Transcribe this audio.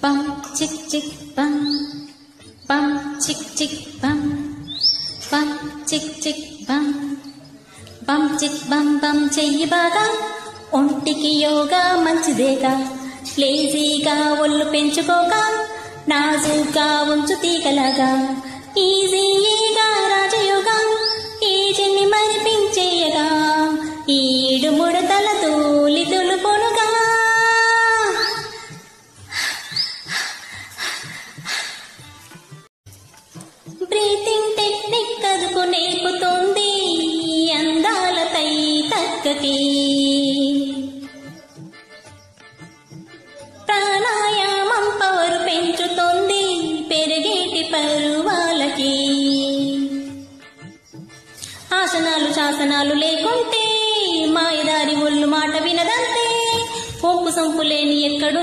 bum chick chick bum bum chick chick bum bum chick chick bum bum chick bum bum చెయ్యి బాగా ఒంటికి యోగా మంచిదేగా లేజీగా ఒళ్ళు పెంచుకోక నాజుగా ఉంచు తీగలాగా ఈజీగా రాజయోగా ఈజిని మరిపించేయగా ఈడు ముడతల తూలి తులుపునుగా బ్రీతింగ్ టెక్నిక్ కదుపు నేర్పుతుంది అందాల తై తక్కకి ప్రాణాయామం పవరు పెంచుతుంది పెరిగేటి పరువాలకి ఆసనాలు శాసనాలు లేకుంటే మాయదారి ఒళ్ళు మాట వినదంతే ఒప్పు సంపు లేని ఎక్కడు